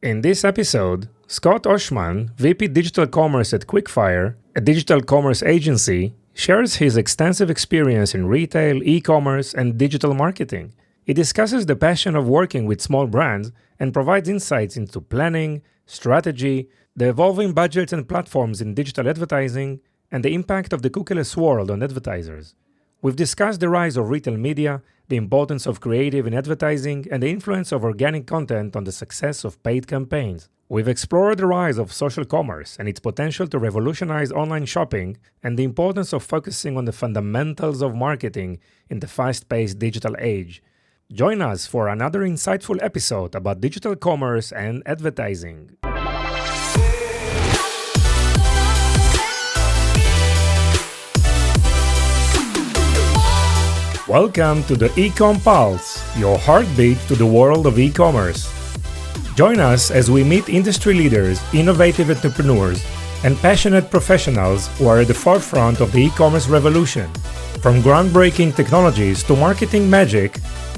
In this episode, Scott Ohsman, VP Digital Commerce at Quickfire, a digital commerce agency, shares his extensive experience in retail, e-commerce, and digital marketing. He discusses the passion of working with small brands and provides insights into planning, strategy, the evolving budgets and platforms in digital advertising, and the impact of the cookieless world on advertisers. We've discussed the rise of retail media, the importance of creative in advertising, and the influence of organic content on the success of paid campaigns. We've explored the rise of social commerce and its potential to revolutionize online shopping and the importance of focusing on the fundamentals of marketing in the fast-paced digital age. Join us for another insightful episode about digital commerce and advertising. Welcome to the Ecom Pulse, your heartbeat to the world of e-commerce. Join us as we meet industry leaders, innovative entrepreneurs, and passionate professionals who are at the forefront of the e-commerce revolution. From groundbreaking technologies to marketing magic,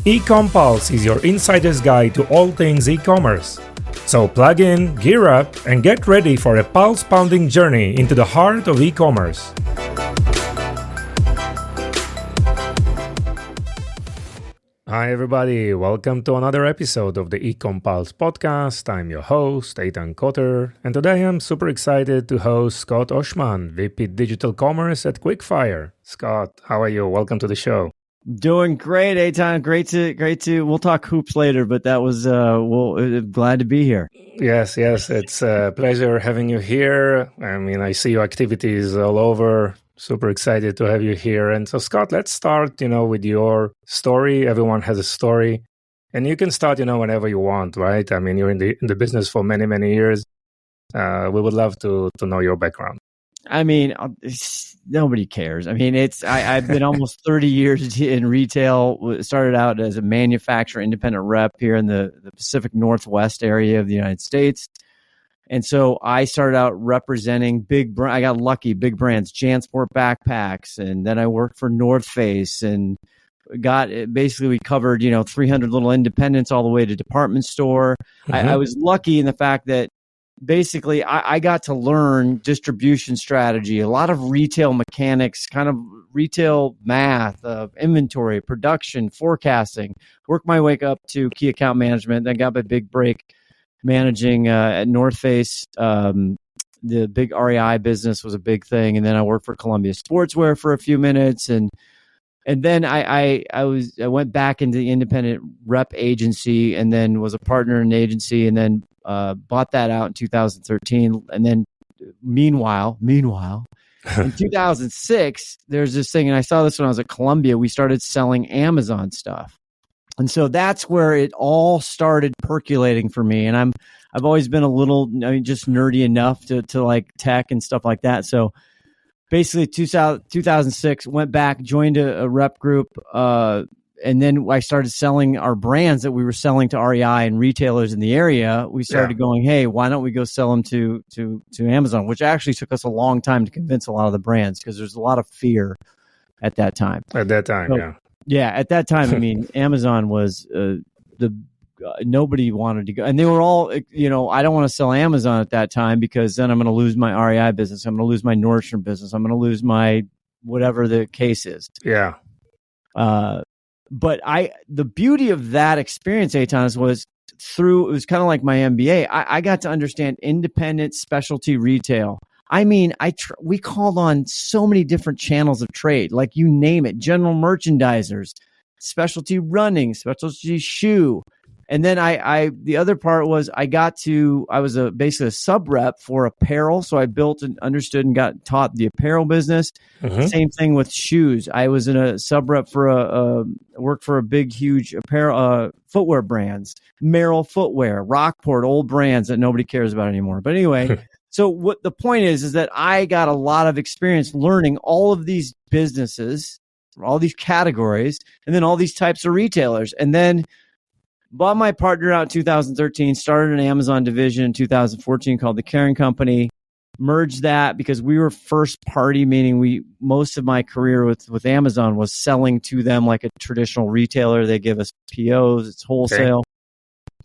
Ecom Pulse is your insider's guide to all things e-commerce. So plug in, gear up, and get ready for a pulse-pounding journey into the heart of e-commerce. Hi everybody, welcome to another episode of the Ecom Pulse podcast. I'm your host, Eitan Koter, and today I'm super excited to host Scott Ohsman, VP Digital Commerce at Quickfire. Scott, how are you? Welcome to the show. Doing great, Eitan. Great to. We'll talk hoops later, but that was glad to be here. Yes, it's a pleasure having you here. I mean, I see your activities all over. Super excited to have you here. And so, Scott, let's start, with your story. Everyone has a story. And you can start, whenever you want, right? I mean, you're in the business for many, many years. We would love to know your background. I mean, nobody cares. I mean, I've been almost 30 years in retail. Started out as a manufacturer, independent rep here in the Pacific Northwest area of the United States. And so I started out representing I got lucky, big brands, JanSport backpacks. And then I worked for North Face and we covered, 300 little independents all the way to department store. Mm-hmm. I was lucky in the fact that basically I got to learn distribution strategy, a lot of retail mechanics, kind of retail math, inventory, production, forecasting, worked my way up to key account management, then got my big break managing at North Face. The big REI business was a big thing. And then I worked for Columbia Sportswear for a few minutes. And then I went back into the independent rep agency and then was a partner in an agency and then bought that out in 2013. And then meanwhile, in 2006, there's this thing, and I saw this when I was at Columbia, we started selling Amazon stuff. And so that's where it all started percolating for me. And I've always been a little, just nerdy enough to like tech and stuff like that. So basically 2006, went back, joined a rep group. And then I started selling our brands that we were selling to REI and retailers in the area. We started going, hey, why don't we go sell them to Amazon, which actually took us a long time to convince a lot of the brands because there's a lot of fear at that time. Yeah, at that time, I mean, Amazon was nobody wanted to go. And they were all, I don't want to sell Amazon at that time because then I'm going to lose my REI business. I'm going to lose my Nordstrom business. I'm going to lose my whatever the case is. Yeah. But the beauty of that experience, Eitan, was it was kind of like my MBA. I got to understand independent specialty retail. I mean, we called on so many different channels of trade, like you name it, general merchandisers, specialty running, specialty shoe. And then the other part was I was basically a sub rep for apparel. So I built and understood and got taught the apparel business. Mm-hmm. Same thing with shoes. I was in a sub rep for worked for a big, huge apparel, footwear brands, Merrell Footwear, Rockport, old brands that nobody cares about anymore. But anyway, so what the point is that I got a lot of experience learning all of these businesses, all these categories, and then all these types of retailers. And then bought my partner out in 2013, started an Amazon division in 2014 called The Caring Company, merged that because we were first party, meaning most of my career with Amazon was selling to them like a traditional retailer. They give us POs, it's wholesale. Okay.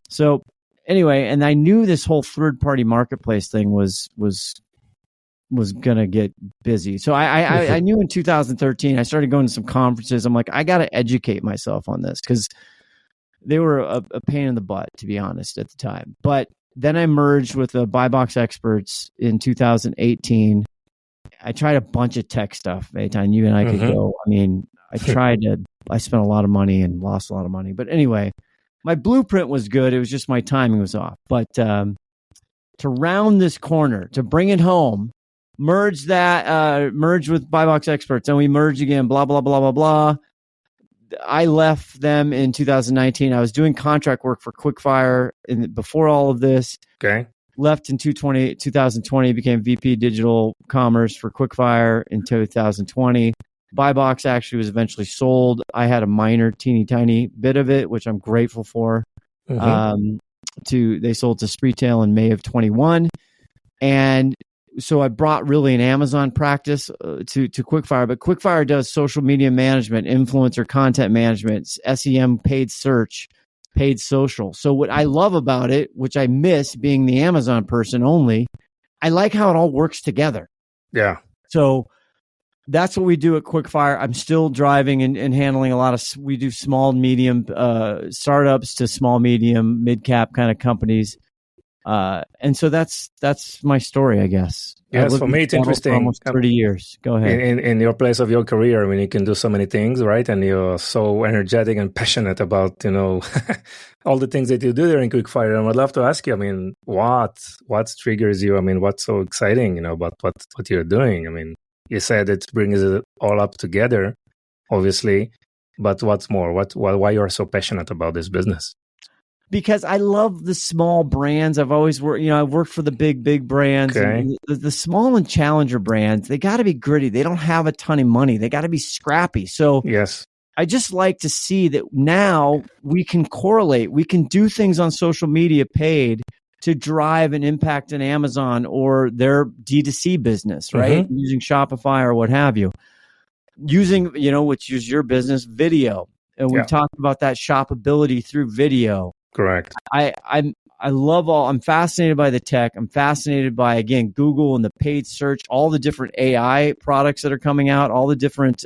So anyway, and I knew this whole third party marketplace thing was gonna get busy. So I knew in 2013 I started going to some conferences. I'm like, I got to educate myself on this because they were a pain in the butt, to be honest, at the time. But then I merged with the Buy Box Experts in 2018. I tried a bunch of tech stuff. Eitan, you and I could go. I mean, I spent a lot of money and lost a lot of money. But anyway, my blueprint was good. It was just my timing was off. But to round this corner, to bring it home, merge with Buy Box Experts, and we merge again, blah, blah, blah, blah, blah. I left them in 2019. I was doing contract work for Quickfire before all of this. Okay. Left in 2020, became VP Digital Commerce for Quickfire in 2020. Buy Box actually was eventually sold. I had a minor, teeny tiny bit of it, which I'm grateful for. They sold to Spreetail in May of 21. And so I brought really an Amazon practice to Quickfire, but Quickfire does social media management, influencer content management, SEM, paid search, paid social. So what I love about it, which I miss being the Amazon person only, I like how it all works together. Yeah. So that's what we do at Quickfire. I'm still driving and handling a lot of, we do small, medium startups to small, medium, mid-cap kind of companies. And so that's my story, I guess. Yes, for me, it's interesting. Almost 30 years. Go ahead. In your place of your career, I mean, you can do so many things, right? And you're so energetic and passionate about, all the things that you do there in Quickfire. And I'd love to ask you, I mean, what triggers you? I mean, what's so exciting, about what you're doing? I mean, you said it brings it all up together, obviously, but what's more? Why you're so passionate about this business? Because I love the small brands. I've always worked, I've worked for the big brands. Okay. And the small and challenger brands, they got to be gritty. They don't have a ton of money. They got to be scrappy. So yes, I just like to see that now we can correlate. We can do things on social media paid to drive an impact in Amazon or their D2C business, right? Using Shopify or what have you. Using, which is your business, video. And we've talked about that shoppability through video. Correct. I'm fascinated by the tech. I'm fascinated by, again, Google and the paid search, all the different AI products that are coming out, all the different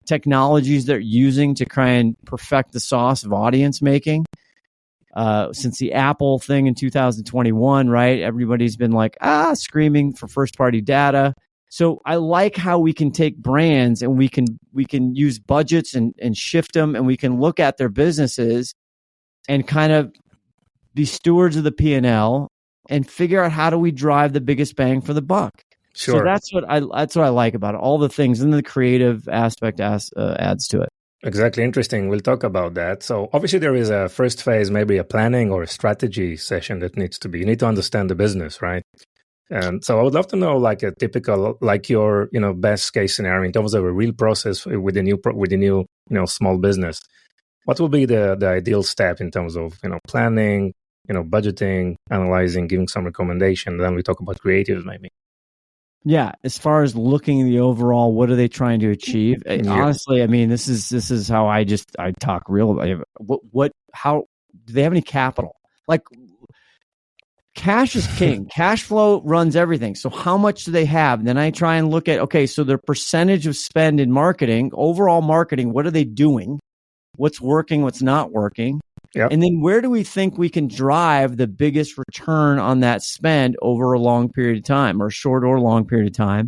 technologies they're using to try and perfect the sauce of audience making. Since the Apple thing in 2021, right? Everybody's been like, screaming for first party data. So I like how we can take brands and we can use budgets and shift them, and we can look at their businesses and kind of be stewards of the P&L and figure out how do we drive the biggest bang for the buck. Sure. So that's what I like about it. All the things, and the creative aspect adds to it. Exactly. Interesting. We'll talk about that. So obviously there is a first phase, maybe a planning or a strategy session that needs to be. You need to understand the business, right? And so I would love to know, like a typical, like your, best case scenario in terms of a real process with a new, small business. What will be the ideal step in terms of, planning, budgeting, analyzing, giving some recommendation? Then we talk about creatives, maybe. Yeah, as far as looking at the overall, what are they trying to achieve? Honestly, I mean, this is how I talk real. How do they have any capital? Like, cash is king. Cash flow runs everything. So how much do they have? And then I try and look at, okay, so their percentage of spend in marketing, overall marketing, what are they doing? What's working, what's not working? Yep. And then where do we think we can drive the biggest return on that spend over a long period of time, or short or long period of time?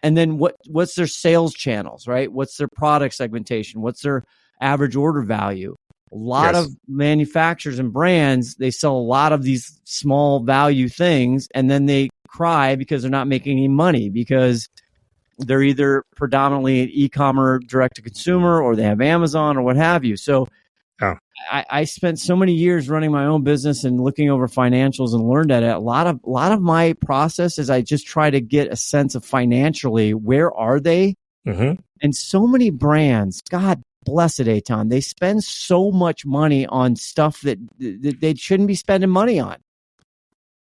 And then what's their sales channels, right? What's their product segmentation? What's their average order value? A lot of manufacturers and brands, they sell a lot of these small value things, and then they cry because they're not making any money because they're either predominantly an e-commerce direct to consumer, or they have Amazon or what have you. So I spent so many years running my own business and looking over financials and learned at it. A lot of my process is I just try to get a sense of financially, where are they? And so many brands, God bless it, Eitan, they spend so much money on stuff that they shouldn't be spending money on.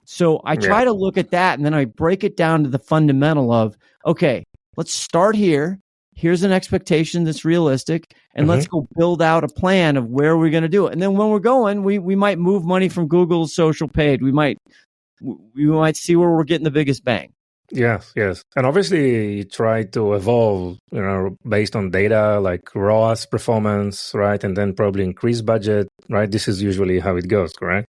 So I try to look at that, and then I break it down to the fundamental of, okay, let's start here. here's an expectation that's realistic, and let's go build out a plan of where we're going to do it. And then when we're going, we might move money from Google's social paid. We might see where we're getting the biggest bang. Yes. And obviously you try to evolve, based on data like ROAS performance, right? And then probably increase budget, right? This is usually how it goes, correct?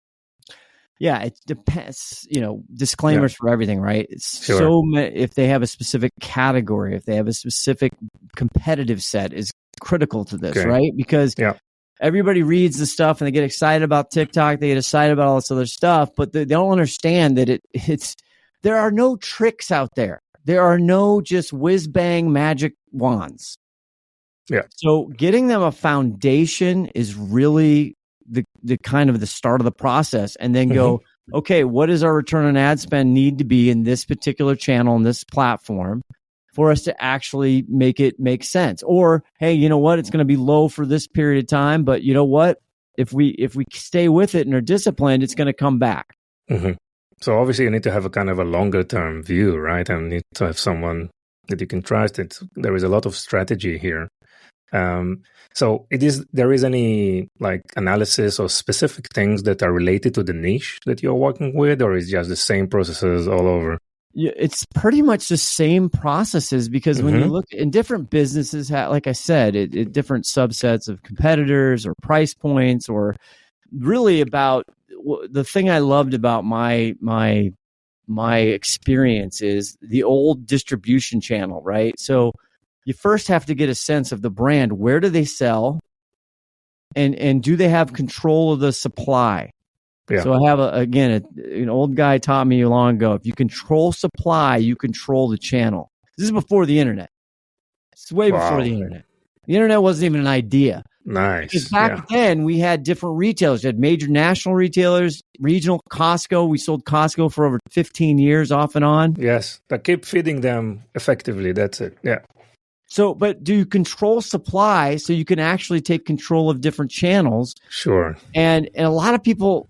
Yeah, it depends, disclaimers for everything, right? It's Sure. if they have a specific category, if they have a specific competitive set is critical to this, right? Because everybody reads the stuff and they get excited about TikTok, they get excited about all this other stuff, but they don't understand that there are no tricks out there. There are no just whiz bang magic wands. Yeah. So getting them a foundation is really the kind of the start of the process, and then go, okay, what does our return on ad spend need to be in this particular channel, in this platform, for us to actually make it make sense? Or, hey, you know what? It's going to be low for this period of time, but you know what? If we stay with it and are disciplined, it's going to come back. So obviously you need to have a kind of a longer term view, right? And need to have someone that you can trust. There is a lot of strategy here. So there is any like analysis or specific things that are related to the niche that you're working with, or is just the same processes all over? Yeah, it's pretty much the same processes, because when you look in different businesses, like I said, different subsets of competitors or price points, or really about the thing I loved about my experience is the old distribution channel, right? So you first have to get a sense of the brand. Where do they sell? And do they have control of the supply? Yeah. So I have, an old guy taught me long ago, if you control supply, you control the channel. This is before the internet. It's way before the internet. The internet wasn't even an idea. Nice. Because back then, we had different retailers. We had major national retailers, regional Costco. We sold Costco for over 15 years off and on. Yes. That keep feeding them effectively. That's it. Yeah. So, but do you control supply so you can actually take control of different channels? Sure. And a lot of people,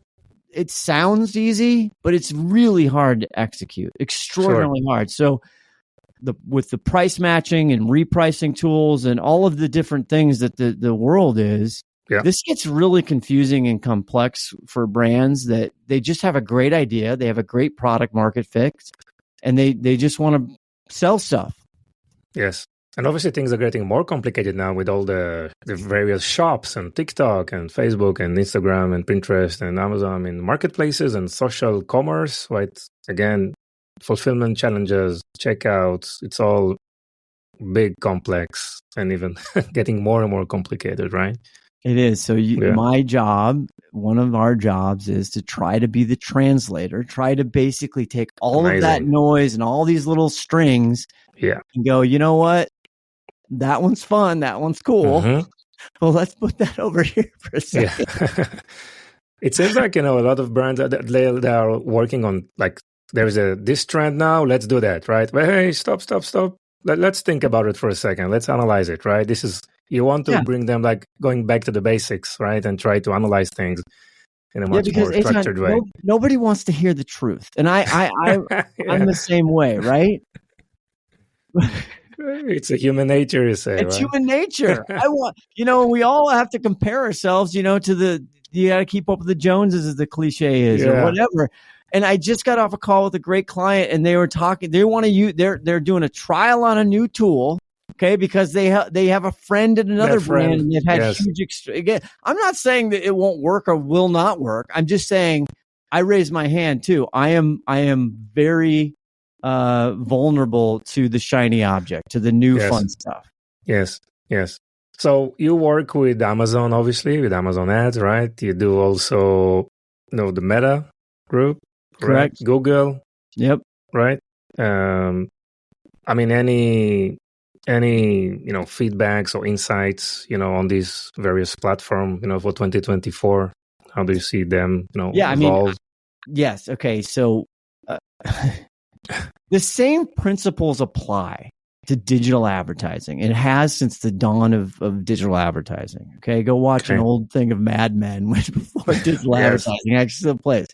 it sounds easy, but it's really hard to execute, extraordinarily hard. So with the price matching and repricing tools and all of the different things that the world is, this gets really confusing and complex for brands that they just have a great idea. They have a great product market fit, and they just want to sell stuff. Yes. And obviously things are getting more complicated now with all the various shops and TikTok and Facebook and Instagram and Pinterest and Amazon and marketplaces and social commerce, right? Again, fulfillment challenges, checkouts, it's all big, complex, and even getting more and more complicated, right? It is. So my job, one of our jobs, is to try to be the translator, try to basically take all of that noise and all these little strings and go, you know what? That one's fun. That one's cool. Well, let's put that over here for a second. Yeah. It seems like, a lot of brands, they are working on, like, there's this trend now, let's do that, right? But hey, stop. Let's think about it for a second. Let's analyze it, right? You want to bring them, like, going back to the basics, right? And try to analyze things in a much more structured way. Nobody wants to hear the truth. And I'm the same way, right? It's a human nature, you say. It's human nature. We all have to compare ourselves, to you got to keep up with the Joneses, as the cliche is, or whatever. And I just got off a call with a great client, and they were talking. They want to use. They're doing a trial on a new tool, okay? Because they have a friend at another brand, and they've had huge. Again, I'm not saying that it won't work or will not work. I'm just saying I raise my hand too. I am very vulnerable to the shiny object, to the new fun stuff. Yes. So you work with Amazon, obviously, with Amazon Ads, right? You do also, the Meta group, correct? Google, yep, right? Any feedbacks or insights, on these various platforms, for 2024? How do you see them, evolve? Yes. Okay. So the same principles apply to digital advertising. It has since the dawn of digital advertising. Okay, go watch an old thing of Mad Men, which before digital advertising actually still plays.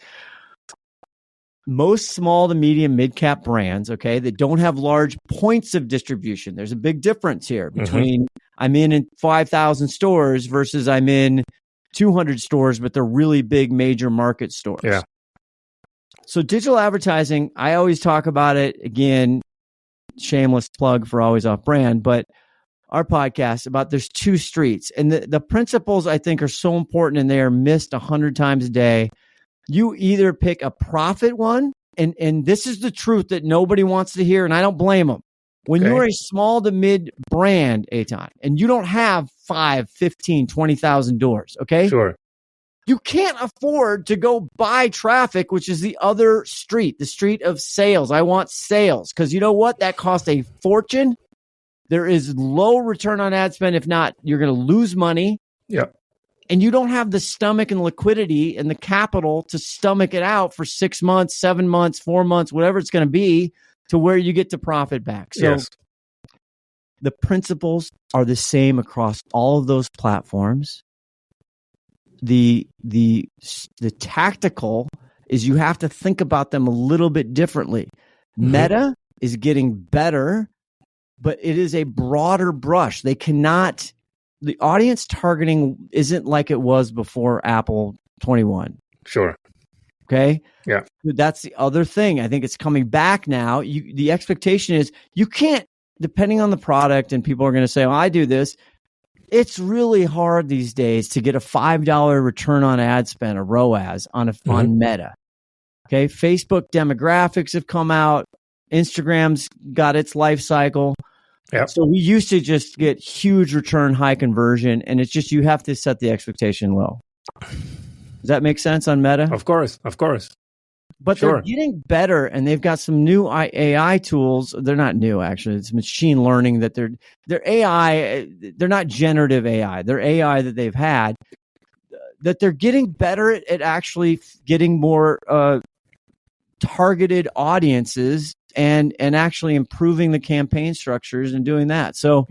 most small to medium mid-cap brands, okay, that don't have large points of distribution. There's a big difference here between I'm in 5,000 stores versus I'm in 200 stores, but they're really big major market stores. Yeah. So digital advertising, I always talk about it, again, shameless plug for Always Off Brand, but our podcast about there's two streets. And the principles I think are so important, and they are missed 100 times a day. You either pick a profit one, and this is the truth that nobody wants to hear, and I don't blame them. When you're a small to mid brand, Eitan, and you don't have 5, 15, 20,000 doors, okay? Sure. You can't afford to go buy traffic, which is the other street, the street of sales. I want sales because you know what? That costs a fortune. There is low return on ad spend. If not, you're going to lose money. Yeah. And you don't have the stomach and liquidity and the capital to stomach it out for 6 months, 7 months, 4 months, whatever it's going to be to where you get to profit back. So the principles are the same across all of those platforms. The tactical is you have to think about them a little bit differently. Meta is getting better, but it is a broader brush. They cannot, the audience targeting isn't like it was before Apple 21. Sure. Okay. Yeah. That's the other thing. I think it's coming back now. The expectation is you can't, depending on the product, and people are going to say, well, I do this. It's really hard these days to get a $5 return on ad spend, a ROAS on Meta. Okay. Facebook demographics have come out. Instagram's got its life cycle. Yep. So we used to just get huge return, high conversion, and it's just you have to set the expectation low. Does that make sense on Meta? Of course. But they're getting better, and they've got some new AI tools. They're not new, actually. It's machine learning that they're AI. They're not generative AI. They're AI that they've had, that they're getting better at actually getting more targeted audiences and actually improving the campaign structures and doing that. So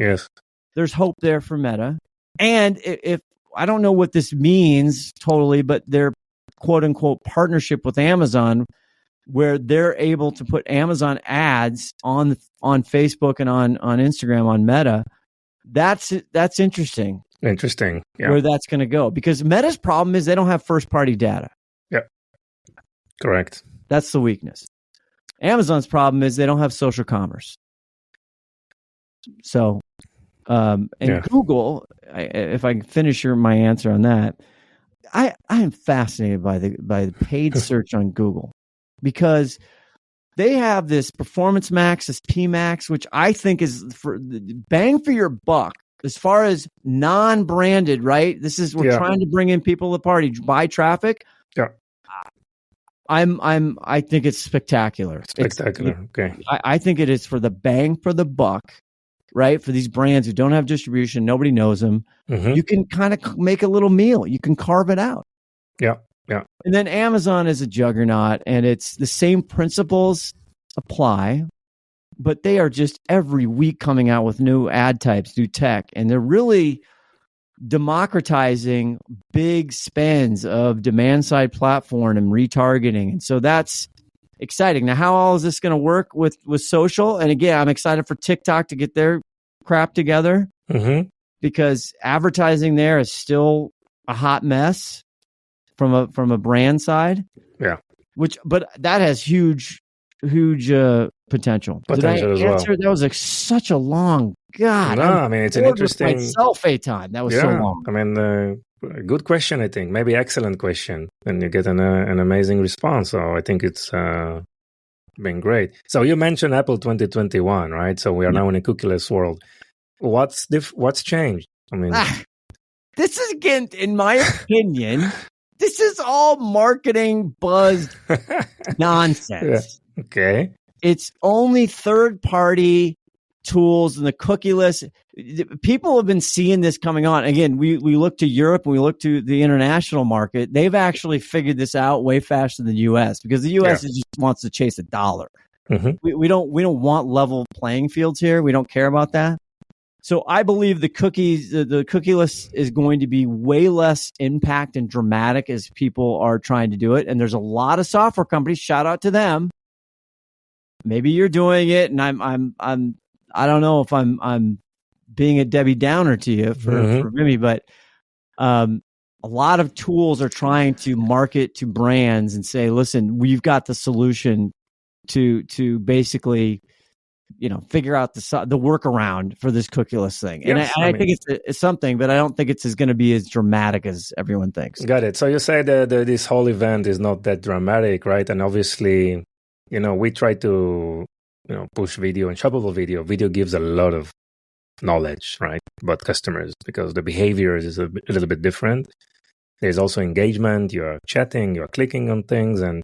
there's hope there for Meta. And if I don't know what this means totally, but their quote unquote partnership with Amazon, where they're able to put Amazon ads on Facebook and on Instagram on Meta, that's interesting. Interesting. Yeah. Where that's going to go, because Meta's problem is they don't have first party data. Yeah. Correct. That's the weakness. Amazon's problem is they don't have social commerce. So, Google, if I can finish my answer on that, I am fascinated by the paid search on Google, because they have this Performance Max, this PMax, which I think is for bang for your buck as far as non-branded, right? This is, we're trying to bring in people to the party, buy traffic. Yeah. I think it's spectacular. Okay. I think it is for the bang for the buck, right? For these brands who don't have distribution, nobody knows them. You can kind of make a little meal. You can carve it out. Yeah. Yeah. And then Amazon is a juggernaut, and it's the same principles apply, but they are just every week coming out with new ad types, new tech, and they're really democratizing big spends of demand side platform and retargeting. And so that's exciting. Now, how all is this going to work with social? And again, I'm excited for TikTok to get their crap together, because advertising there is still a hot mess from a brand side. Yeah. But that has huge potential. Did I answer? Well. That was such a long. God. No, I mean, it's an interesting. Myself, Eitan. That was so long. I mean, good question. I think maybe excellent question, and you get an amazing response. So I think it's been great. So you mentioned Apple 2021, right? So we are now in a cookieless world. What's changed? I mean, this is, again, in my opinion, this is all marketing buzz nonsense. Yeah. Okay. It's only third-party tools and the cookieless. People have been seeing this coming on. Again, we look to Europe and we look to the international market. They've actually figured this out way faster than the U.S. because the U.S. just wants to chase $1. We don't want level playing fields here. We don't care about that. So I believe the cookieless is going to be way less impact and dramatic as people are trying to do it. And there's a lot of software companies, shout out to them. Maybe you're doing it, and I don't know if I'm being a Debbie Downer to you for Vimy, but a lot of tools are trying to market to brands and say, listen, we've got the solution to basically, figure out the workaround for this cookieless thing. And I think it's something, but I don't think it's going to be as dramatic as everyone thinks. Got it. So you say that this whole event is not that dramatic, right? And obviously, we try to, push video and shoppable video. Video gives a lot of knowledge, right, about customers because the behavior is a little bit different. There's also engagement. You're chatting, you're clicking on things, and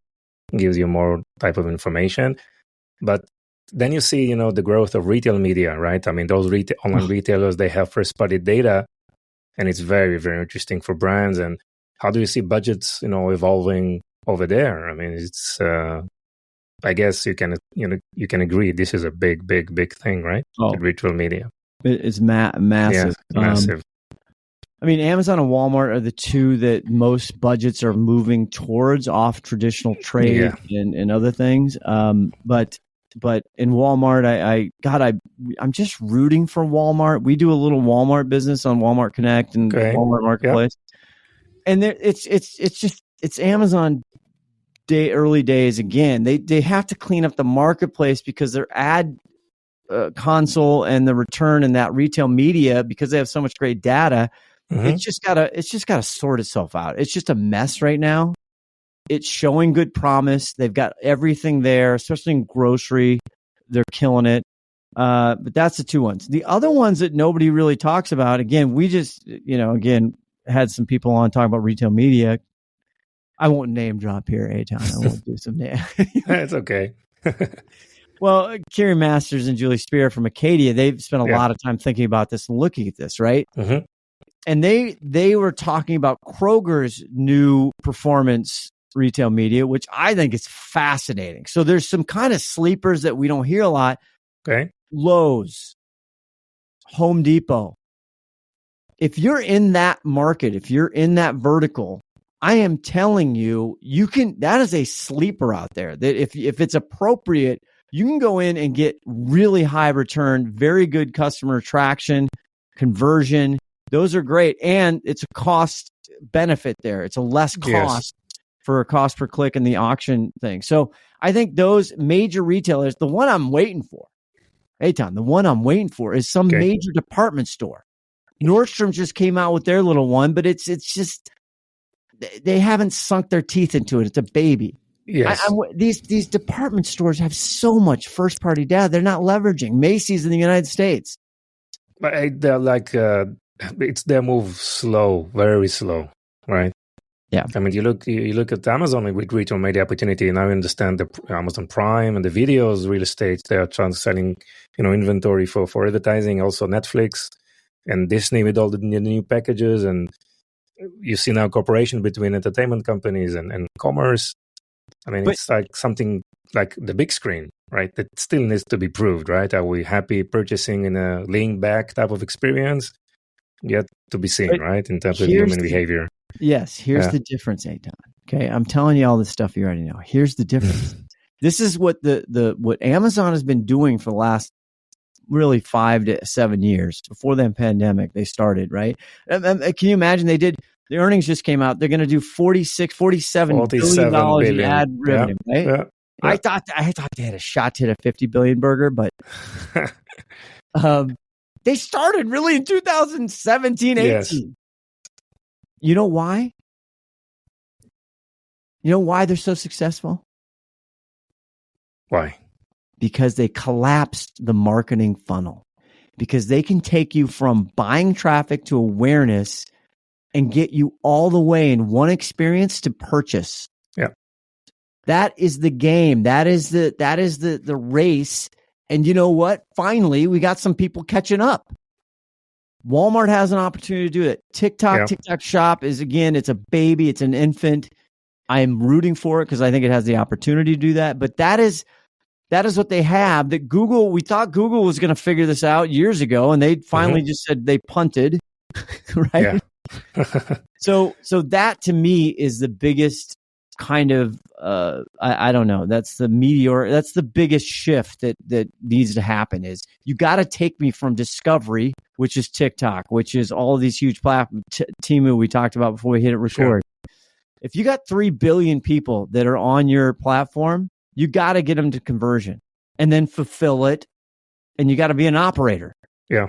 gives you more type of information. But then you see, the growth of retail media, right? I mean, those online retailers, they have first-party data, and it's very, very interesting for brands. And how do you see budgets, evolving over there? I mean, it's, I guess you can agree this is a big, big, big thing, right? With retail media. It's massive. Yeah, massive. I mean, Amazon and Walmart are the two that most budgets are moving towards off traditional trade and other things. But in Walmart, I'm just rooting for Walmart. We do a little Walmart business on Walmart Connect and Walmart Marketplace, and it's Amazon early days again. They have to clean up the marketplace because their ad console and the return in that retail media, because they have so much great data. It's just gotta sort itself out. It's just a mess right now. It's showing good promise. They've got everything there, especially in grocery. They're killing it. But that's the two ones. The other ones that nobody really talks about, again, we just, had some people on talking about retail media. I won't name drop here, Eitan. I won't do some name. It's okay. Well, Carrie Masters and Julie Spear from Acadia, they've spent a lot of time thinking about this and looking at this, right? And they were talking about Kroger's new performance retail media, which I think is fascinating. So there's some kind of sleepers that we don't hear a lot. Okay. Lowe's, Home Depot. If you're in that market, if you're in that vertical, I am telling you, that is a sleeper out there that if it's appropriate, you can go in and get really high return, very good customer attraction, conversion. Those are great. And it's a cost benefit there. It's a less cost for a cost per click in the auction thing. So I think those major retailers, the one I'm waiting for, Eitan, the one I'm waiting for is some major department store. Nordstrom just came out with their little one, but it's just, they haven't sunk their teeth into it. It's a baby. Yes. These department stores have so much first party data. They're not leveraging. Macy's in the United States. But they're like, it's their move slow, very slow, right? Yeah. I mean, you look at Amazon with retail media opportunity, and I understand the Amazon Prime and the videos, real estate. They are selling, inventory for advertising. Also Netflix and Disney with all the new packages, and you see now cooperation between entertainment companies and commerce. I mean, it's like something like the big screen, right? That still needs to be proved, right? Are we happy purchasing in a lean back type of experience? Yet to be seen, right? In terms of human behavior. Yes. Here's the difference, Eitan. Okay. I'm telling you all this stuff you already know. Here's the difference. This is what what Amazon has been doing for the last really 5 to 7 years. Before the pandemic, they started, right? Can you imagine the earnings just came out. They're going to do $47 billion in ad revenue, right? Yeah. I thought they had a shot to hit a 50 billion burger, but they started really in 2017, 18. Yes. You know why? You know why they're so successful? Why? Because they collapsed the marketing funnel. Because they can take you from buying traffic to awareness and get you all the way in one experience to purchase. Yeah. That is the game. That is the race. And you know what? Finally, we got some people catching up. Walmart has an opportunity to do it. TikTok Shop is, again, it's a baby. It's an infant. I am rooting for it because I think it has the opportunity to do that. But that is That is what they have. That Google, we thought Google was going to figure this out years ago, and they finally just said they punted, right? Yeah. So that to me is the biggest kind of I don't know. That's the meteor. That's the biggest shift that needs to happen. Is you got to take me from discovery, which is TikTok, which is all of these huge platforms. Temu we talked about before we hit it record. Sure. If you got 3 billion people that are on your platform, you got to get them to conversion and then fulfill it, and you got to be an operator. Yeah,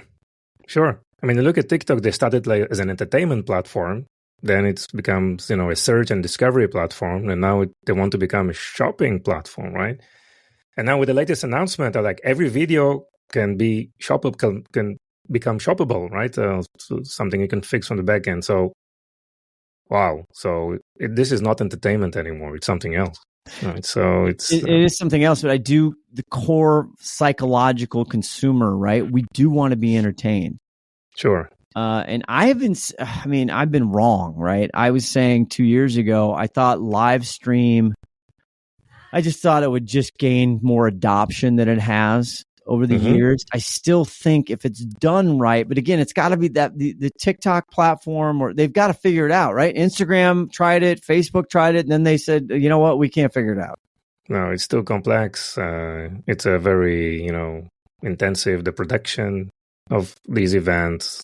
sure. I mean, look at TikTok. They started like as an entertainment platform. Then it becomes, a search and discovery platform. And now they want to become a shopping platform, right? And now with the latest announcement, like every video can be shoppable, can become shoppable, right? So something you can fix from the back end. So, wow. So this is not entertainment anymore. It's something else. Right? So it is something else, but the core psychological consumer, right? We do want to be entertained. Sure. And I've been wrong, right? I was saying 2 years ago, I thought live stream, I just thought it would just gain more adoption than it has over the years. I still think if it's done right, but again, it's got to be that the TikTok platform, or they've got to figure it out, right? Instagram tried it, Facebook tried it, and then they said, you know what, we can't figure it out. No, it's still complex. It's a very, intensive, the production of these events.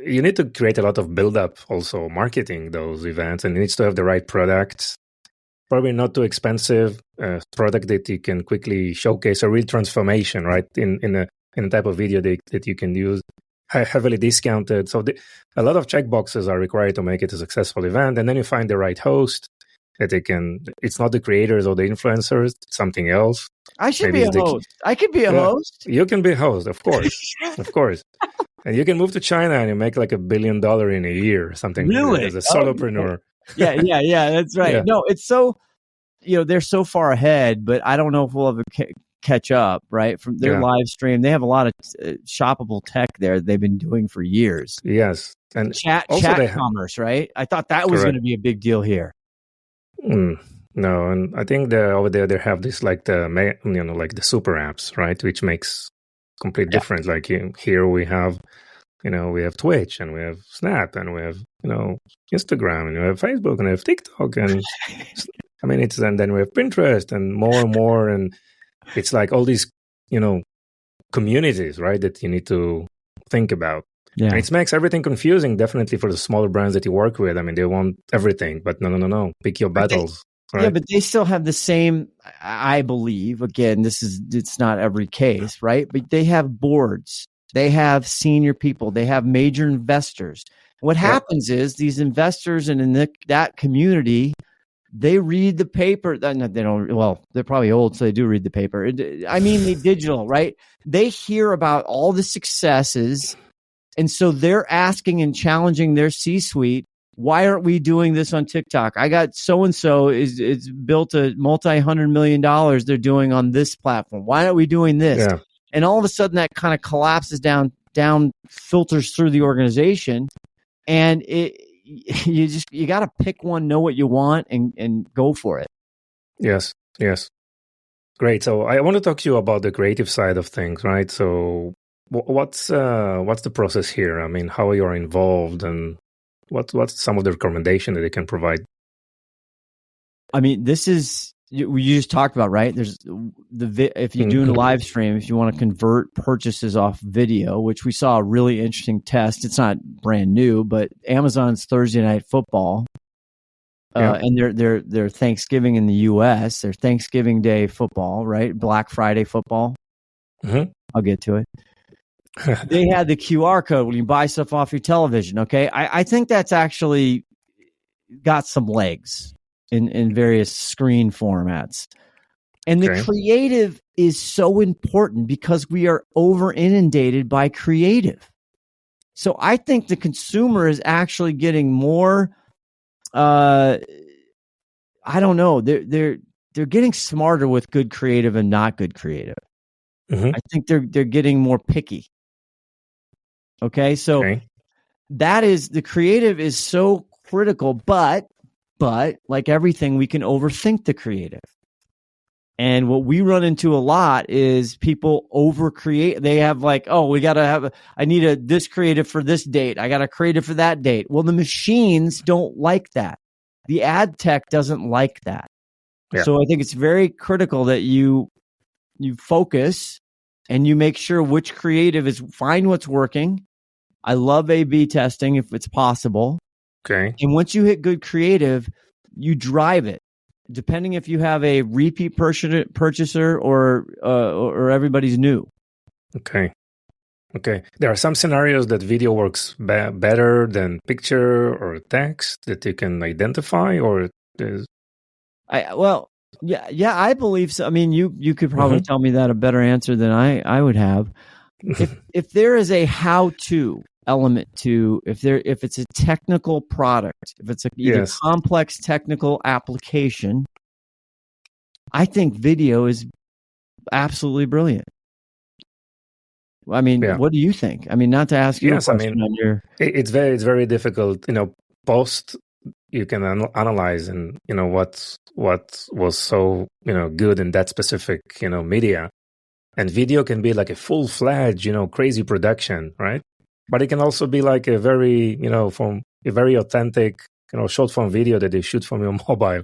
You need to create a lot of build-up, also marketing those events, and it needs to have the right products. Probably not too expensive product that you can quickly showcase a real transformation, right? In a type of video that you can use, heavily discounted. So a lot of checkboxes are required to make it a successful event, and then you find the right host that they can. It's not the creators or the influencers; it's something else. I should be a host. I could be a host. You can be a host, of course, of course. And you can move to China and you make like $1 billion in a year or something. Really? As a solopreneur. Yeah. That's right. Yeah. No, it's so, they're so far ahead, but I don't know if we'll ever catch up, right? From their live stream, they have a lot of shoppable tech there they've been doing for years. Yes. And chat commerce, right? I thought that was going to be a big deal here. No, and I think over there they have this like like the super apps, right? Which makes complete difference. Like here we have, we have Twitch and we have Snap and we have, Instagram and we have Facebook and we have TikTok and I mean and then we have Pinterest and more and it's like all these, communities, right? That you need to think about. Yeah. And it makes everything confusing, definitely for the smaller brands that you work with. I mean, they want everything, but no. Pick your battles. Right? Yeah, but they still have the same, I believe, again, it's not every case, right? But they have boards, they have senior people, they have major investors. What happens is these investors and in that community, they read the paper. They don't, well, they're probably old, so they do read the paper. I mean, the digital, right? They hear about all the successes, and so they're asking and challenging their C-suite. Why aren't we doing this on TikTok? I got so-and-so is built a $multi-$100 million they're doing on this platform. Why aren't we doing this? Yeah. And all of a sudden that kind of collapses down, filters through the organization. And you got to pick one, know what you want and go for it. Yes. Great. So I want to talk to you about the creative side of things, right? So what's the process here? I mean, how you're involved and what's some of the recommendation that they can provide? I mean, this is you just talked about, right? There's if you do a live stream, if you want to convert purchases off video, which we saw a really interesting test. It's not brand new, but Amazon's Thursday Night Football, and their Thanksgiving in the U.S., their Thanksgiving Day football, right? Black Friday football. Mm-hmm. I'll get to it. They had the QR code when you buy stuff off your television. Okay. I think that's actually got some legs in various screen formats. And the creative is so important because we are over inundated by creative. So I think the consumer is actually getting more, I don't know. They're getting smarter with good creative and not good creative. Mm-hmm. I think they're getting more picky. Okay, so that is the creative is so critical, but like everything, we can overthink the creative. And what we run into a lot is people overcreate. They have like, oh, we got to have, I need this creative for this date. I got a creative for that date. Well, the machines don't like that. The ad tech doesn't like that. Yeah. So I think it's very critical that you focus and you make sure which creative is, find what's working. I love A/B testing if it's possible. Okay. And once you hit good creative, you drive it. Depending if you have a repeat purchaser or everybody's new. Okay. There are some scenarios that video works better than picture or text that you can identify, or there's... I believe so. I mean, you could probably tell me that a better answer than I would have. If there is a how-to element to, if it's a technical product, if it's either complex technical application, I think video is absolutely brilliant. I mean, what do you think? I mean, not to ask you a question on your... It's very difficult. Post, you can analyze and, what was so, good in that specific, media. And video can be like a full-fledged, crazy production, right? But it can also be like a very, from a very authentic, short form video that they shoot from your mobile.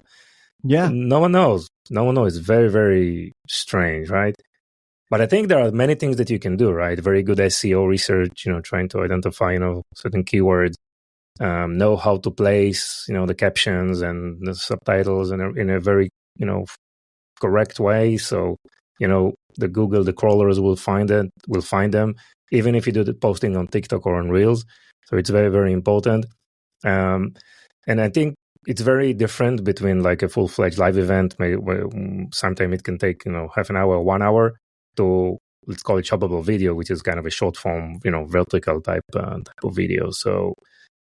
Yeah. No one knows. It's very, very strange, right? But I think there are many things that you can do, right? Very good SEO research, trying to identify, certain keywords, know how to place, the captions and the subtitles in a very, correct way. So, the crawlers will find them, even if you do the posting on TikTok or on Reels. So it's very, very important. And I think it's very different between like a full-fledged live event. Sometimes it can take, half an hour, 1 hour, to, let's call it shoppable video, which is kind of a short form, vertical type of video. So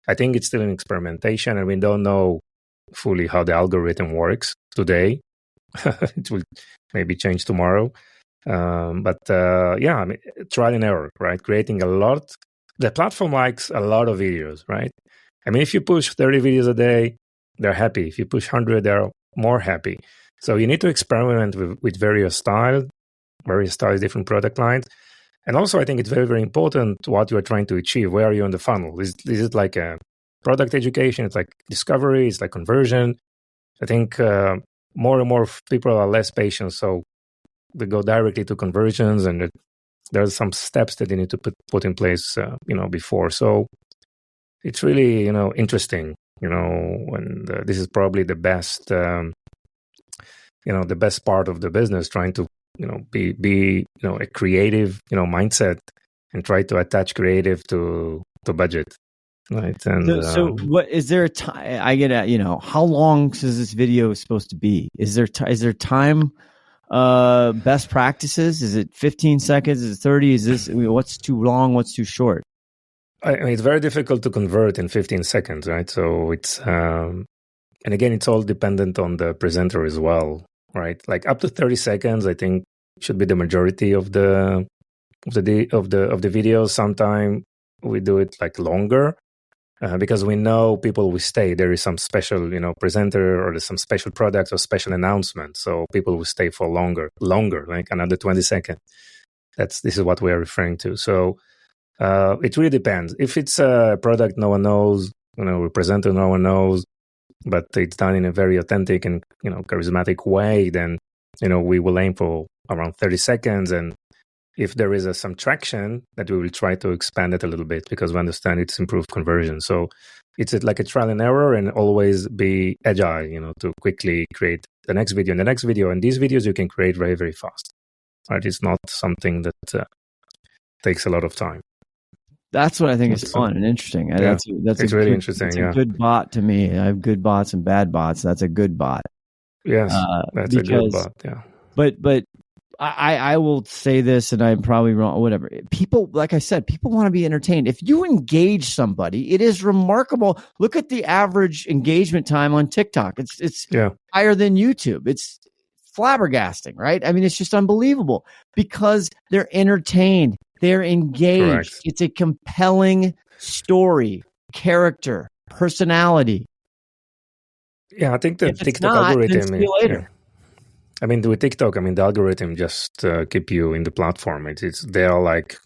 I think it's still an experimentation, and we don't know fully how the algorithm works today. It will maybe change tomorrow. But I mean, trial and error, right? Creating a lot. The platform likes a lot of videos, right? I mean, if you push 30 videos a day, they're happy. If you push 100, they're more happy. So you need to experiment with various styles, different product lines. And also, I think it's very, very important what you're trying to achieve. Where are you on the funnel? Is it like a product education? It's like discovery? It's like conversion? I think more and more people are less patient, so they go directly to conversions, and there's some steps that you need to put in place, before. So it's really, interesting, and this is probably the best, the best part of the business, trying to, be a creative, mindset, and try to attach creative to budget. Right. And so what is there a time? I get at, how long is this video supposed to be? Is there time? Best practices? Is it 15 seconds? Is it 30? Is this, what's too long? What's too short? I mean, it's very difficult to convert in 15 seconds, right? So it's, and again, it's all dependent on the presenter as well, right? Like up to 30 seconds, I think should be the majority of the videos. Sometimes we do it like longer. Because we know people will stay. There is some special, presenter, or there's some special products or special announcement. So people will stay for longer, like another 20 seconds. This is what we are referring to. So it really depends. If it's a product no one knows, a presenter no one knows, but it's done in a very authentic and, charismatic way, then, we will aim for around 30 seconds. And if there is some traction, that we will try to expand it a little bit, because we understand it's improved conversion. So it's like a trial and error, and always be agile, to quickly create the next video and the next video. And these videos you can create very, very fast. Right? It's not something that takes a lot of time. That's what I think is fun and interesting. Yeah, that's really interesting. It's a good bot to me. I have good bots and bad bots. That's a good bot. Yes, that's a good bot. Yeah. But I will say this, and I'm probably wrong, whatever. People, like I said, people want to be entertained. If you engage somebody, it is remarkable. Look at the average engagement time on TikTok. It's higher than YouTube. It's flabbergasting, right? I mean, it's just unbelievable, because they're entertained. They're engaged. Correct. It's a compelling story, character, personality. Yeah, I think the if TikTok algorithm. See you later. I mean, with TikTok, I mean, the algorithm just keep you in the platform. They are like,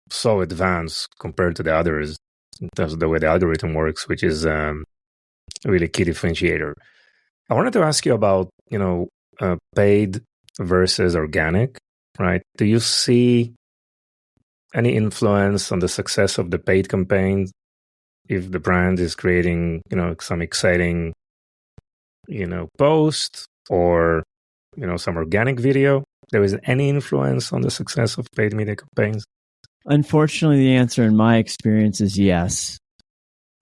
so advanced compared to the others in terms of the way the algorithm works, which is really key differentiator. I wanted to ask you about, paid versus organic, right? Do you see any influence on the success of the paid campaigns if the brand is creating, some exciting, post or, some organic video? There is any influence on the success of paid media campaigns? Unfortunately, the answer in my experience is yes.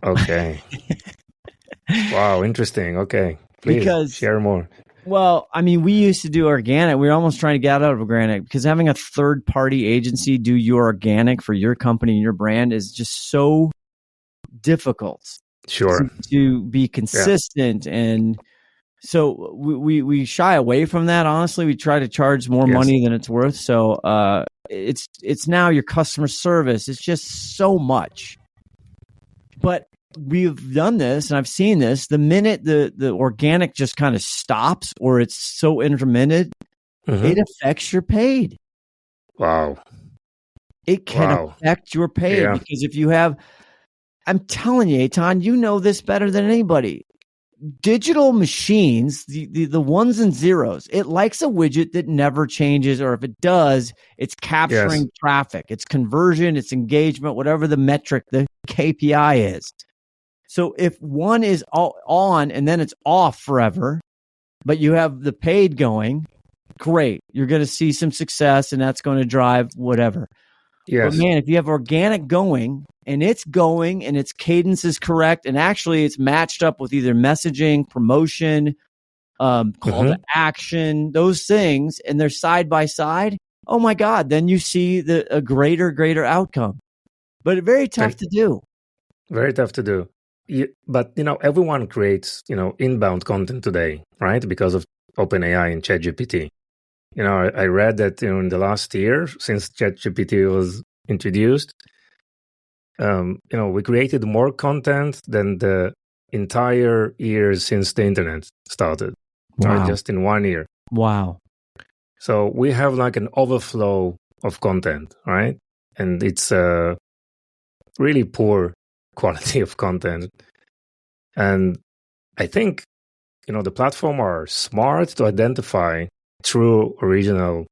Okay. Wow, interesting. Okay. Please share more. Well, I mean, we used to do organic. We were almost trying to get out of organic because having a third-party agency do your organic for your company and your brand is just so difficult. Sure. To be consistent. And so we shy away from that. Honestly, we try to charge more money than it's worth. So it's now your customer service. It's just so much. But we've done this, and I've seen this. The minute the organic just kind of stops, or it's so intermittent, it affects your paid. Wow. It can affect your paid because if you have, I'm telling you, Eitan, you know this better than anybody. Digital machines, the ones and zeros, it likes a widget that never changes, or if it does, it's capturing traffic, it's conversion, it's engagement, whatever the metric, the KPI is. So if one is all on and then it's off forever, but you have the paid going, great. You're going to see some success, and that's going to drive whatever. Yes. But man, if you have organic going and its cadence is correct, and actually it's matched up with either messaging, promotion, call to action, those things, and they're side by side, oh my God, then you see a greater outcome. But very tough to do. Very tough to do. But, everyone creates, inbound content today, right? Because of OpenAI and ChatGPT. I read that in the last year, since ChatGPT was introduced, we created more content than the entire year since the internet started. Wow. Right? Just in 1 year. Wow. So we have like an overflow of content, right? And it's really poor quality of content. And I think, the platform are smart to identify true original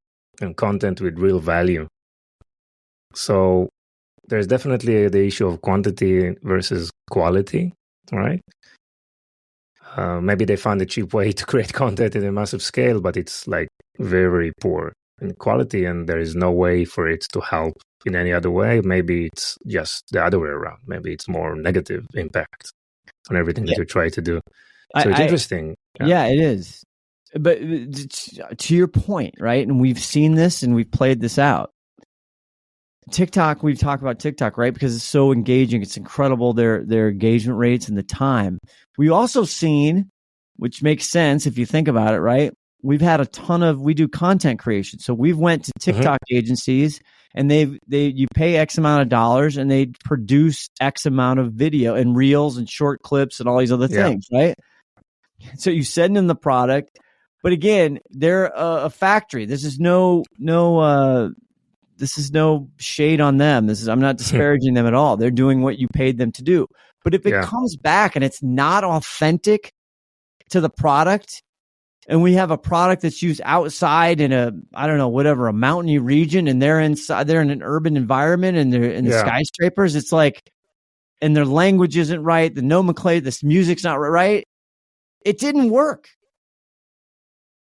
content with real value. So there's definitely the issue of quantity versus quality, right? Maybe they found a cheap way to create content in a massive scale, but it's like very poor in quality, and there is no way for it to help in any other way. Maybe it's just the other way around. Maybe it's more negative impact on everything that you try to do. So it's interesting. Yeah, it is. But to your point, right? And we've seen this and we've played this out. TikTok, we've talked about TikTok, right? Because it's so engaging. It's incredible, their engagement rates and the time. We also seen, which makes sense if you think about it, right? We've had we do content creation. So we've went to TikTok agencies, and you pay X amount of dollars, and they produce X amount of video and reels and short clips and all these other things, right? So you send them the product, but again, they're a factory. This is no shade on them. I'm not disparaging them at all. They're doing what you paid them to do. But if it comes back and it's not authentic to the product, and we have a product that's used outside in a mountainy region, and they're in an urban environment, and they're in the skyscrapers, it's like, and their language isn't right, the nomenclature, this music's not right, it didn't work.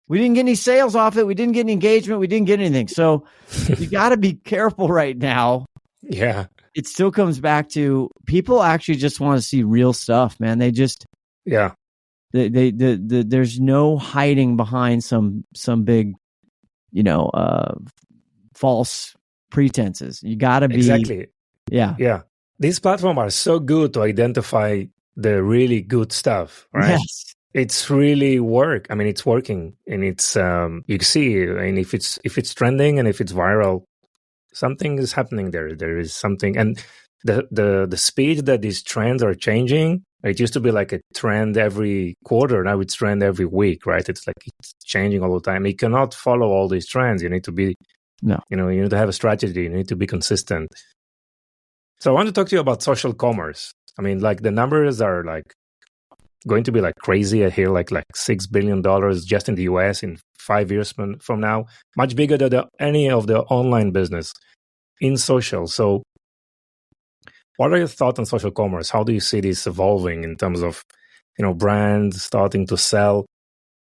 We didn't get any sales off it. We didn't get any engagement. We didn't get anything. So you got to be careful right now. Yeah. It still comes back to people actually just want to see real stuff, man. They just, there's no hiding behind some big, false pretenses. You got to be. Exactly. Yeah. Yeah. These platforms are so good to identify the really good stuff, right? Yes. It's really I mean, it's working, and it's you see, and if it's trending and if it's viral, something is happening there. There is something, and the speed that these trends are changing It used to be like a trend every quarter. Now it's trend every week, right? It's like it's changing all the time. You cannot follow all these trends. You need to be, you need to have a strategy. You need to be consistent. So I want to talk to you about social commerce. I mean, like the numbers are like going to be like crazy. I hear like $6 billion just in the US in 5 years from now, much bigger than any of the online business in social. So what are your thoughts on social commerce? How do you see this evolving in terms of, brands starting to sell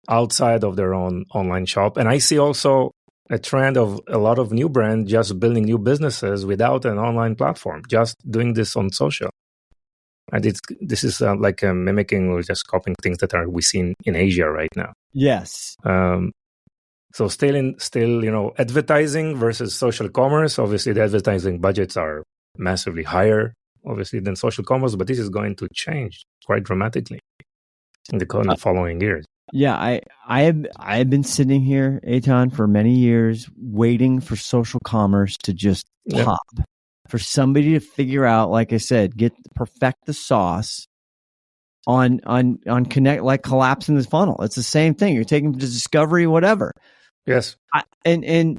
outside of their own online shop? And I see also a trend of a lot of new brands just building new businesses without an online platform, just doing this on social. And this is like mimicking or just copying things that we see in Asia right now. Yes. So still, advertising versus social commerce. Obviously, the advertising budgets are massively higher, obviously, than social commerce, but this is going to change quite dramatically in the following years. Yeah, I have been sitting here, Eitan, for many years, waiting for social commerce to just pop, for somebody to figure out, like I said, perfect the sauce on connect, like collapsing the funnel. It's the same thing. You're taking to discovery, whatever. Yes, and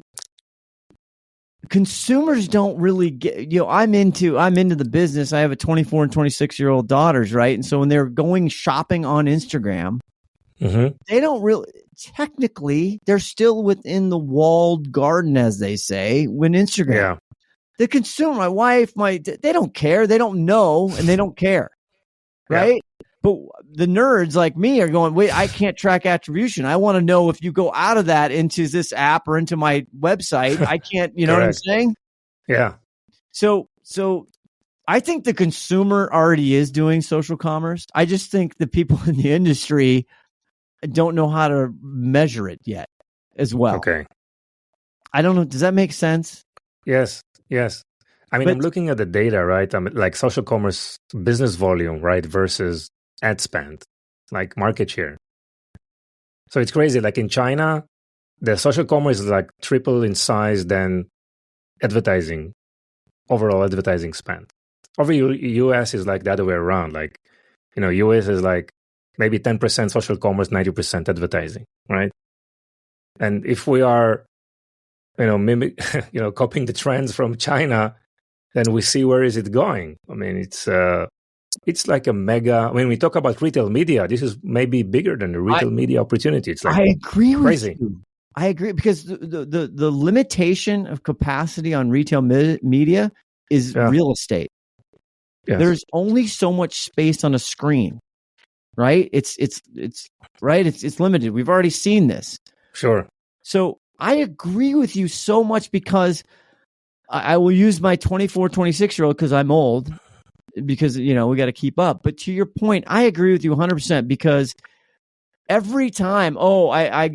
consumers don't really get, I'm into the business. I have a 24 and 26-year-old daughters, right? And so when they're going shopping on Instagram, they don't really, technically, they're still within the walled garden, as they say, when Instagram. Yeah. The consumer, my wife, they don't care. They don't know, and they don't care, right? Yeah. But the nerds like me are going, wait, I can't track attribution. I want to know if you go out of that into this app or into my website. I can't, you know what I'm saying? Yeah. So I think the consumer already is doing social commerce. I just think the people in the industry don't know how to measure it yet as well. Okay. I don't know. Does that make sense? Yes. I mean, I'm looking at the data, right? I'm like social commerce business volume, right? Versus ad spend, like market share. So it's crazy. Like in China, the social commerce is like triple in size than overall advertising spend. Over US is like the other way around. Like, US is like maybe 10% social commerce, 90% advertising, right? And if we are, copying the trends from China, then we see where is it going. I mean, it's like a mega. When we talk about retail media, this is maybe bigger than the retail media opportunity. It's like I agree crazy. With you. I agree because the limitation of capacity on retail media is real estate. Yes. There's only so much space on a screen, right? It's right. It's limited. We've already seen this. Sure. So I agree with you so much because I will use my 24, 26-year-old because I'm old, because, we got to keep up. But to your point, I agree with you 100% because every time, I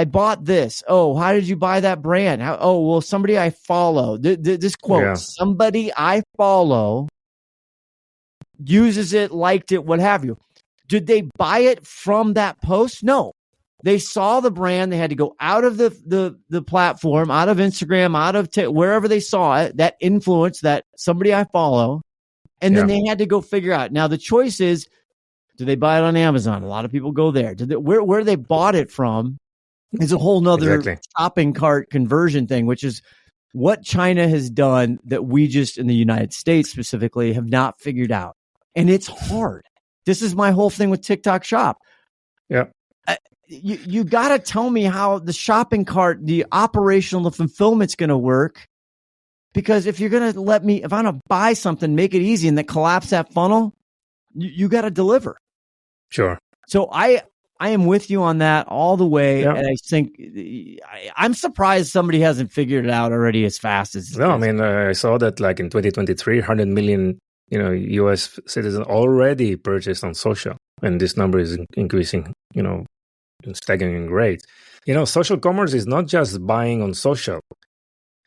bought this. Oh, how did you buy that brand? Somebody I follow, this quote, somebody I follow uses it, liked it, what have you. Did they buy it from that post? No. They saw the brand. They had to go out of the platform, out of Instagram, out of wherever they saw it, that influence, that somebody I follow. And then they had to go figure out. Now, the choice is, do they buy it on Amazon? A lot of people go there. Where they bought it from is a whole nother shopping cart conversion thing, which is what China has done that we just in the United States specifically have not figured out. And it's hard. This is my whole thing with TikTok Shop. Yeah. You got to tell me how the shopping cart, the operational, the fulfillment's going to work. Because if you're going to if I'm going to buy something, make it easy and then collapse that funnel, you got to deliver. Sure. So I am with you on that all the way. Yeah. And I think I'm surprised somebody hasn't figured it out already as fast as. No, I mean, I saw that like in 2023, 100 million, US citizens already purchased on social. And this number is increasing, in staggering rates. Social commerce is not just buying on social.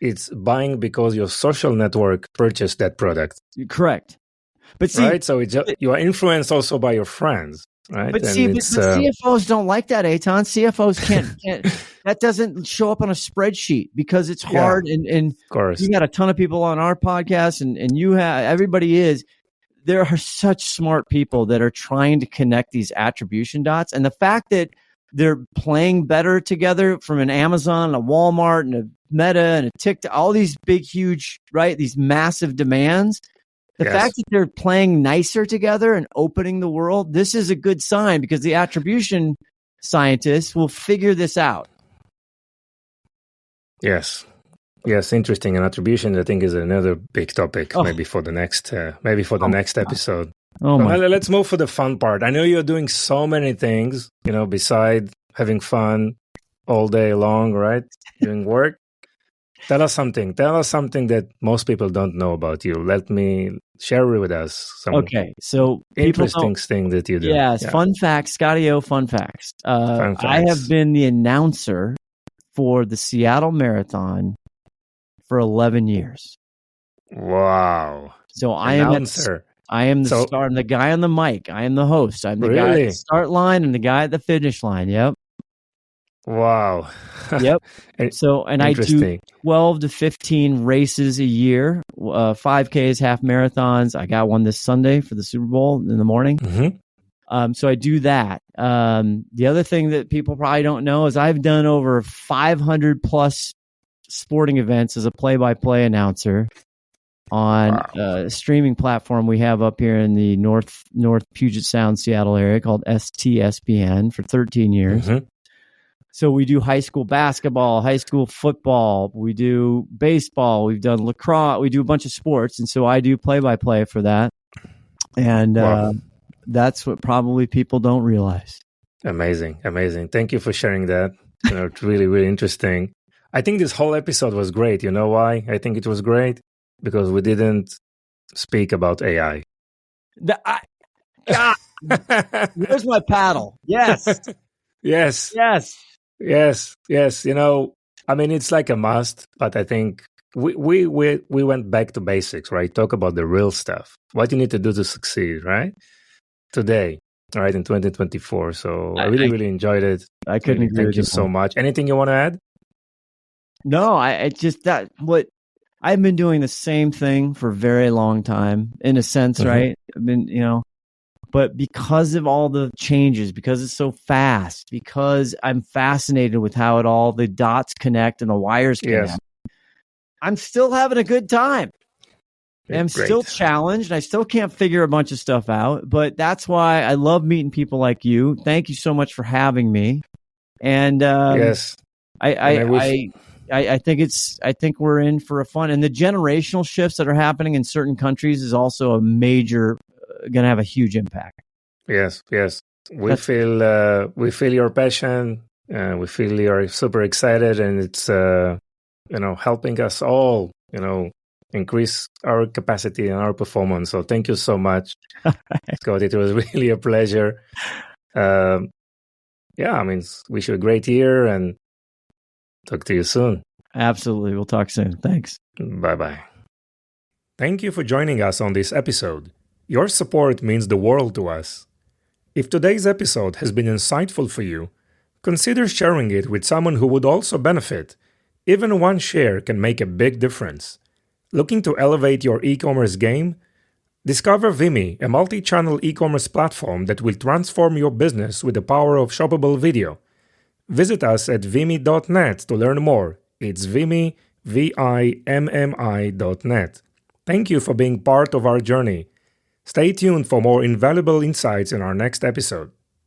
It's buying because your social network purchased that product. Correct. But see, right? So you are influenced also by your friends, right? But CFOs don't like that, Eitan. CFOs can't that doesn't show up on a spreadsheet because it's hard. And of course, you got a ton of people on our podcast and you have, everybody is. there are such smart people that are trying to connect these attribution dots. And the fact that they're playing better together from an Amazon, a Walmart, and a Meta, and a TikTok, all these big, huge, right? These massive demands. The fact that they're playing nicer together and opening the world, this is a good sign because the attribution scientists will figure this out. Yes. Yes, interesting. And attribution, I think, is another big topic, maybe for the next episode. Let's move for the fun part. I know you're doing so many things, beside having fun all day long, right? Doing work. Tell us something that most people don't know about you. Let me share with us some interesting thing that you do. Yes, fun facts, Scotty O, fun facts. I have been the announcer for the Seattle Marathon for 11 years. Wow. So I am the star. I'm the guy on the mic. I am the host. I'm the guy at the start line and the guy at the finish line. Yep. Wow. Yep. I do 12 to 15 races a year, 5Ks, half marathons. I got one this Sunday for the Super Bowl in the morning. Mm-hmm. So I do that. The other thing that people probably don't know is I've done over 500 plus sporting events as a play-by-play announcer on a streaming platform we have up here in the North Puget Sound, Seattle area called STSBN for 13 years. Mm-hmm. So we do high school basketball, high school football, we do baseball, we've done lacrosse, we do a bunch of sports. And so I do play-by-play for that. And that's what probably people don't realize. Amazing. Thank you for sharing that. It's really, really interesting. I think this whole episode was great. You know why? I think it was great because we didn't speak about AI. God, where's my paddle? Yes. It's like a must, but I think we went back to basics, right? Talk about the real stuff. What you need to do to succeed, right? Today, right, in 2024. So I really enjoyed it. I couldn't agree with you. Thank you so much. Anything you want to add? No, I've been doing the same thing for a very long time, in a sense, mm-hmm. right? I've been, but because of all the changes, because it's so fast, because I'm fascinated with how the dots connect and the wires connect, I'm still having a good time. And I'm still challenged. I still can't figure a bunch of stuff out, but that's why I love meeting people like you. Thank you so much for having me. And I think we're in for a fun, and the generational shifts that are happening in certain countries is also a major, going to have a huge impact. Yes. We feel your passion. We feel you're super excited, and it's helping us all increase our capacity and our performance. So thank you so much, Scott. It was really a pleasure. Wish you a great year and talk to you soon. Absolutely. We'll talk soon. Thanks. Bye-bye. Thank you for joining us on this episode. Your support means the world to us. If today's episode has been insightful for you, consider sharing it with someone who would also benefit. Even one share can make a big difference. Looking to elevate your e-commerce game? Discover Vimy, a multi-channel e-commerce platform that will transform your business with the power of shoppable video. Visit us at vimy.net to learn more. It's Vimy, VIMMI.net. Thank you for being part of our journey. Stay tuned for more invaluable insights in our next episode.